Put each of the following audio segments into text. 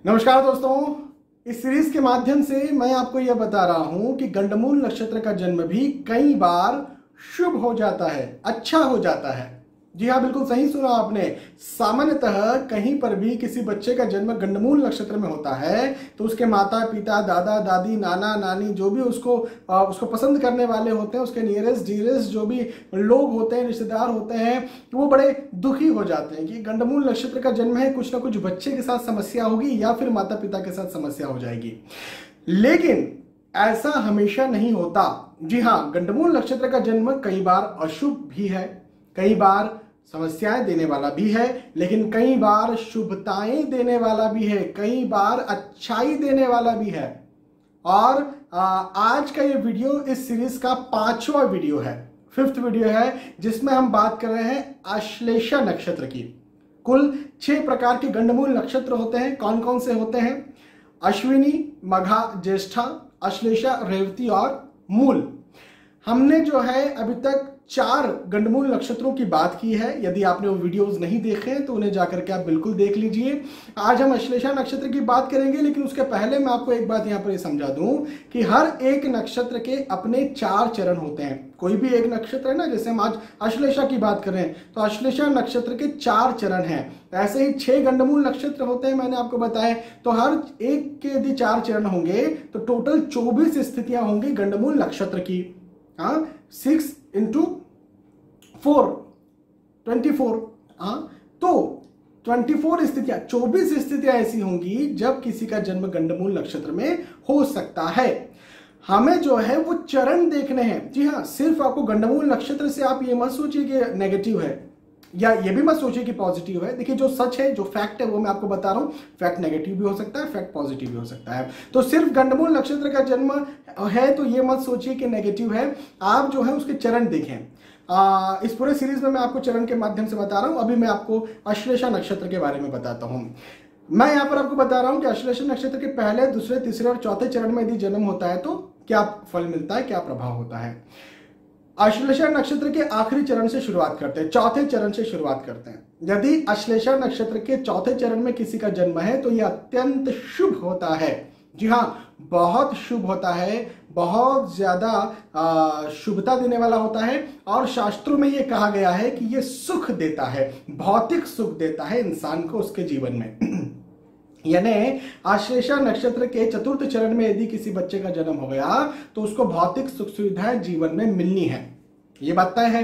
नमस्कार दोस्तों, इस सीरीज के माध्यम से मैं आपको यह बता रहा हूं कि गंडमूल नक्षत्र का जन्म भी कई बार शुभ हो जाता है, अच्छा हो जाता है। जी हाँ, बिल्कुल सही सुना आपने। सामान्यतः कहीं पर भी किसी बच्चे का जन्म गंडमूल नक्षत्र में होता है तो उसके माता पिता, दादा दादी, नाना नानी, जो भी उसको पसंद करने वाले होते हैं, उसके नियरेस्ट डियरेस्ट जो भी लोग होते हैं, रिश्तेदार होते हैं, तो वो बड़े दुखी हो जाते हैं कि गंडमूल नक्षत्र का जन्म है, कुछ ना कुछ बच्चे के साथ समस्या होगी या फिर माता पिता के साथ समस्या हो जाएगी। लेकिन ऐसा हमेशा नहीं होता। जी हाँ, गंडमूल नक्षत्र का जन्म कई बार अशुभ भी है, कई बार समस्याएं देने वाला भी है, लेकिन कई बार शुभताएं देने वाला भी है, कई बार अच्छाई देने वाला भी है। और आज का ये वीडियो इस सीरीज का 5वां वीडियो है, 5th वीडियो है, जिसमें हम बात कर रहे हैं आश्लेषा नक्षत्र की। कुल 6 प्रकार के गंडमूल नक्षत्र होते हैं। कौन कौन से होते हैं? अश्विनी, मघा, ज्येष्ठा, आश्लेषा, रेवती और मूल। हमने जो है अभी तक 4 गंडमूल नक्षत्रों की बात की है। यदि आपने वो वीडियोस नहीं देखे तो उन्हें जाकर के आप बिल्कुल देख लीजिए। आज हम आश्लेषा नक्षत्र की बात करेंगे, लेकिन उसके पहले मैं आपको एक बात यहाँ पर समझा दूं कि हर एक नक्षत्र के अपने 4 चरण होते हैं। कोई भी एक नक्षत्र है ना, जैसे हम आज आश्लेषा की बात कर रहे हैं तो आश्लेषा नक्षत्र के 4 चरण हैं। ऐसे ही 6 गंडमूल नक्षत्र होते हैं, मैंने आपको बताया। तो हर एक के यदि 4 चरण होंगे तो टोटल 24 स्थितियां होंगी गंडमूल नक्षत्र की। 6 into 4 24। तो 24 स्थितियां, 24 स्थितियां ऐसी होंगी जब किसी का जन्म गंडमूल नक्षत्र में हो सकता है। हमें जो है वो चरण देखने हैं। जी हाँ, सिर्फ आपको गंडमूल नक्षत्र से आप ये मत सोचिए कि नेगेटिव है, या ये भी मत सोचिए कि पॉजिटिव है। देखिए, जो सच है, जो फैक्ट है, वो मैं आपको बता रहा हूं। फैक्ट नेगेटिव भी हो सकता है, फैक्ट पॉजिटिव भी हो सकता है। तो सिर्फ गंडमूल नक्षत्र का जन्म है तो ये मत सोचिए कि नेगेटिव है। आप जो है उसके चरण देखें। इस पूरे सीरीज में मैं आपको चरण के माध्यम से बता रहा हूं। अभी मैं आपको आश्लेषा नक्षत्र के बारे में बताता हूं। मैं यहां पर आपको बता रहा हूं कि आश्लेषा नक्षत्र के पहले, दूसरे, तीसरे और चौथे चरण में यदि जन्म होता है तो क्या फल मिलता है, क्या प्रभाव होता है। आश्लेषा नक्षत्र के आखिरी चरण से शुरुआत करते हैं, चौथे चरण से शुरुआत करते हैं। यदि आश्लेषा नक्षत्र के चौथे चरण में किसी का जन्म है तो यह अत्यंत शुभ होता है। जी हाँ, बहुत शुभ होता है, बहुत ज्यादा शुभता देने वाला होता है। और शास्त्रों में यह कहा गया है कि यह सुख देता है, भौतिक सुख देता है इंसान को उसके जीवन में। यानी आश्लेषा नक्षत्र के चतुर्थ चरण में यदि किसी बच्चे का जन्म हो गया तो उसको भौतिक सुख सुविधाएं जीवन में मिलनी है, ये बात तय है।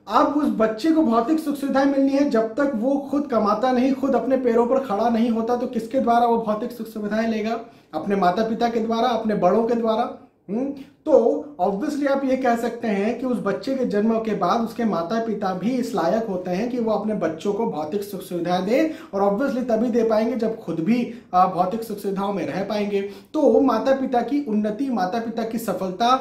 अब उस बच्चे को भौतिक सुख सुविधाएं मिलनी है जब तक वो खुद कमाता नहीं, खुद अपने पैरों पर खड़ा नहीं होता। तो किसके द्वारा वो भौतिक सुख सुविधाएं लेगा? अपने माता पिता के द्वारा, अपने बड़ों के द्वारा। तो ऑब्वियसली आप ये कह सकते हैं कि उस बच्चे के जन्म के बाद उसके माता पिता भी इस लायक होते हैं कि वो अपने बच्चों को भौतिक सुख सुविधाएं दें, और ऑब्वियसली तभी दे पाएंगे जब खुद भी भौतिक सुख सुविधाओं में रह पाएंगे। तो माता पिता की उन्नति, माता पिता की सफलता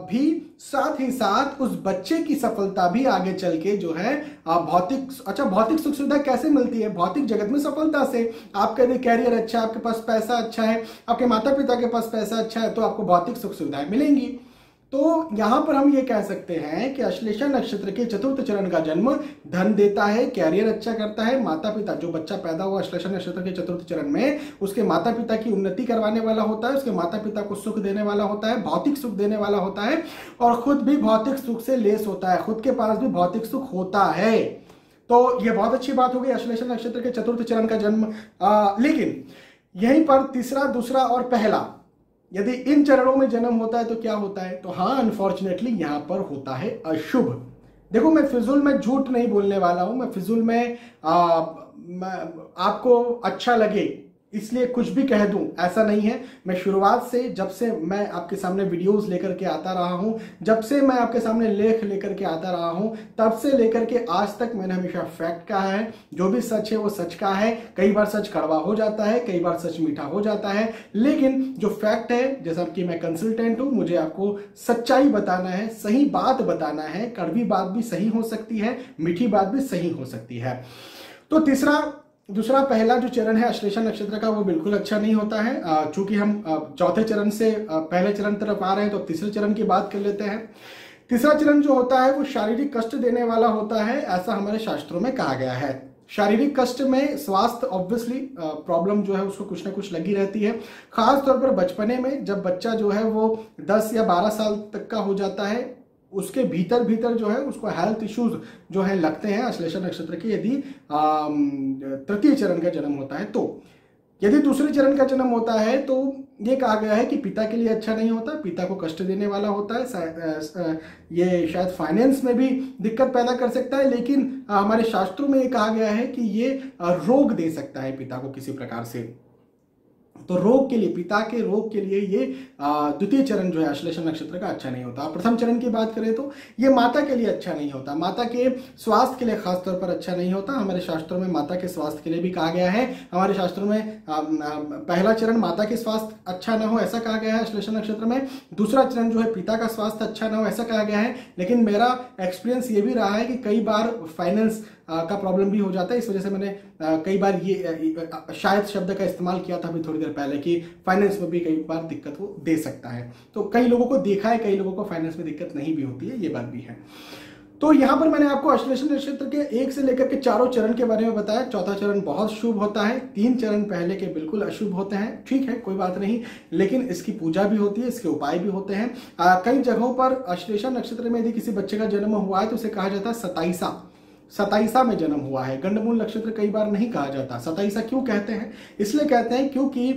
भी, साथ ही साथ उस बच्चे की सफलता भी आगे चल के जो है भौतिक सुख सुविधा कैसे मिलती है? भौतिक जगत में सफलता से। आपका यदि कैरियर अच्छा है, आपके पास पैसा अच्छा है, आपके माता पिता के पास पैसा अच्छा है, तो आपको भौतिक सुख सुविधाएं मिलेंगी। तो यहां पर हम ये कह सकते हैं कि आश्लेषा नक्षत्र के चतुर्थ चरण का जन्म धन देता है, कैरियर अच्छा करता है। माता पिता, जो बच्चा पैदा हुआ आश्लेषा नक्षत्र के चतुर्थ चरण में, उसके माता पिता की उन्नति करवाने वाला होता है, उसके माता पिता को सुख देने वाला होता है, भौतिक सुख देने वाला होता है, और खुद भी भौतिक सुख से लेस होता है, खुद के पास भी भौतिक सुख होता है। तो यह बहुत अच्छी बात हो गई आश्लेषा नक्षत्र के चतुर्थ चरण का जन्म। लेकिन यहीं पर तीसरा, दूसरा और पहला, यदि इन चरणों में जन्म होता है तो क्या होता है? तो हाँ, अनफॉर्चुनेटली यहां पर होता है अशुभ। देखो, मैं फिजूल में झूठ नहीं बोलने वाला हूं। मैं फिजूल में आपको अच्छा लगे इसलिए कुछ भी कह दूं, ऐसा नहीं है। मैं शुरुआत से, जब से मैं आपके सामने वीडियोस लेकर के आता रहा हूं, जब से मैं आपके सामने लेख लेकर के आता रहा हूं, तब से लेकर के आज तक मैंने हमेशा फैक्ट कहा है। जो भी सच है वो सच का है। कई बार सच कड़वा हो जाता है, कई बार सच मीठा हो जाता है, लेकिन जो फैक्ट है, जैसा कि मैं कंसल्टेंट हूं, मुझे आपको सच्चाई बताना है, सही बात बताना है। कड़वी बात भी सही हो सकती है, मीठी बात भी सही हो सकती है। तो तीसरा, दूसरा, पहला जो चरण है आश्लेषा नक्षत्र का, वो बिल्कुल अच्छा नहीं होता है। चूंकि हम चौथे चरण से पहले चरण तरफ आ रहे हैं तो तीसरे चरण की बात कर लेते हैं। तीसरा चरण जो होता है वो शारीरिक कष्ट देने वाला होता है, ऐसा हमारे शास्त्रों में कहा गया है। शारीरिक कष्ट में स्वास्थ्य ऑब्वियसली प्रॉब्लम जो है उसको कुछ ना कुछ लगी रहती है। खास तौर पर बचपने में जब बच्चा जो है वो 10 या 12 साल तक का हो जाता है, उसके भीतर भीतर जो है उसको हेल्थ इश्यूज जो है लगते हैं आश्लेषा नक्षत्र के यदि तृतीय चरण का जन्म होता है। तो यदि दूसरे चरण का जन्म होता है तो ये कहा गया है कि पिता के लिए अच्छा नहीं होता, पिता को कष्ट देने वाला होता है, ये शायद फाइनेंस में भी दिक्कत पैदा कर सकता है, लेकिन हमारे शास्त्रों में ये कहा गया है कि ये रोग दे सकता है पिता को किसी प्रकार से। तो रोग के लिए, पिता के रोग के लिए ये द्वितीय चरण जो है आश्लेषा नक्षत्र का अच्छा नहीं होता। प्रथम चरण की बात करें तो ये माता के लिए अच्छा नहीं होता, माता के स्वास्थ्य के लिए खास तौर पर अच्छा नहीं होता। हमारे शास्त्रों में माता के स्वास्थ्य के लिए भी कहा गया है, हमारे शास्त्रों में पहला चरण माता के स्वास्थ्य अच्छा ना हो ऐसा कहा गया है आश्लेषा नक्षत्र में, दूसरा चरण जो है पिता का स्वास्थ्य अच्छा ना हो ऐसा कहा गया है। लेकिन मेरा एक्सपीरियंस ये भी रहा है कि कई बार फाइनेंस का प्रॉब्लम भी हो जाता है, इस वजह से मैंने कई बार ये शायद शब्द का इस्तेमाल किया था अभी थोड़ी देर पहले कि फाइनेंस में भी कई बार दिक्कत वो दे सकता है। तो कई लोगों को देखा है, कई लोगों को फाइनेंस में दिक्कत नहीं भी होती है, ये बात भी है। तो यहां पर मैंने आपको आश्लेषा नक्षत्र के 1 से लेकर के 4 चरण के बारे में बताया। चौथा चरण बहुत शुभ होता है, 3 चरण पहले के बिल्कुल अशुभ होते हैं। ठीक है, कोई बात नहीं, लेकिन इसकी पूजा भी होती है, इसके उपाय भी होते हैं। कई जगहों पर आश्लेषा नक्षत्र में यदि किसी बच्चे का जन्म हुआ है तो उसे कहा जाता है सताईसा में जन्म हुआ है। गंडमूल नक्षत्र कई बार नहीं कहा जाता। सताईसा क्यों कहते हैं? इसलिए कहते हैं क्योंकि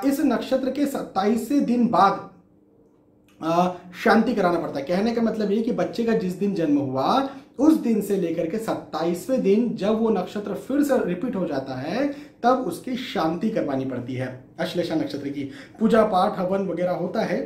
इस नक्षत्र के 27वें दिन बाद शांति कराना पड़ता है। कहने का मतलब ये कि बच्चे का जिस दिन जन्म हुआ उस दिन से लेकर के 27वें दिन जब वो नक्षत्र फिर से रिपीट हो जाता है तब उसकी शांति करवानी पड़ती है। आश्लेषा नक्षत्र की पूजा पाठ हवन वगैरह होता है।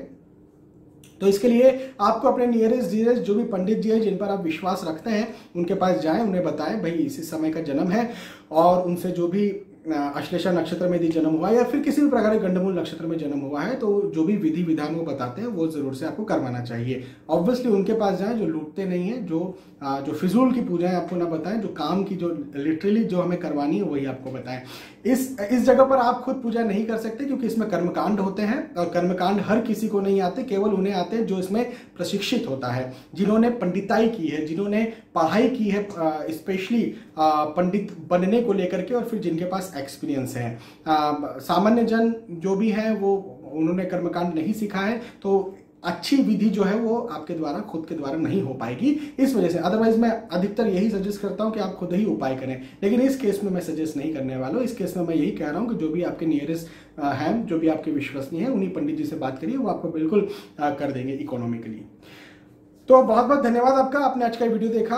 तो इसके लिए आपको अपने नियरेस्ट डियरेस्ट जो भी पंडित जी है जिन पर आप विश्वास रखते हैं उनके पास जाएं, उन्हें बताएं भाई इसी समय का जन्म है, और उनसे जो भी आश्लेषा नक्षत्र में यदि जन्म हुआ है या फिर किसी भी प्रकार के गंडमूल नक्षत्र में जन्म हुआ है तो जो भी विधि विधान वो बताते हैं वो जरूर से आपको करवाना चाहिए। ऑब्वियसली उनके पास जाएं जो लूटते नहीं है, जो फिजूल की पूजाएं आपको ना बताएं, जो काम की जो लिटरली जो हमें करवानी है वही आपको बताएं। इस जगह पर आप खुद पूजा नहीं कर सकते क्योंकि इसमें कर्मकांड होते हैं और कर्मकांड हर किसी को नहीं आते, केवल उन्हें आते हैं जो इसमें प्रशिक्षित होता है, जिन्होंने पंडिताई की है, जिन्होंने पढ़ाई की है स्पेशली पंडित बनने को लेकर के, और फिर जिनके पास एक्सपीरियंस है। सामान्य जन जो भी है वो उन्होंने कर्मकांड नहीं सीखा है तो अच्छी विधि जो है वो आपके द्वारा खुद के द्वारा नहीं हो पाएगी। इस वजह से अदरवाइज मैं अधिकतर यही सजेस्ट करता हूं कि आप खुद ही उपाय करें, लेकिन इस केस में मैं सजेस्ट नहीं करने वाला हूं। इस केस में मैं यही कह रहा हूं कि जो भी आपके नियरेस्ट हैं, जो भी आपके विश्वसनीय हैं, उन्हीं पंडित जी से बात करिए, वो आपको बिल्कुल कर देंगे इकोनॉमिकली। तो बहुत बहुत धन्यवाद आपका, आपने आज का वीडियो देखा।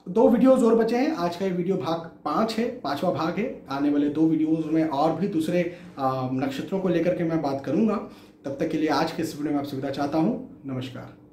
2 वीडियोज और बचे हैं। आज का ये वीडियो भाग 5 है, 5वां भाग है। आने वाले 2 वीडियोज में और भी दूसरे नक्षत्रों को लेकर के मैं बात करूंगा। तब तक के लिए आज के इस वीडियो में आपसे विदा चाहता हूं। नमस्कार।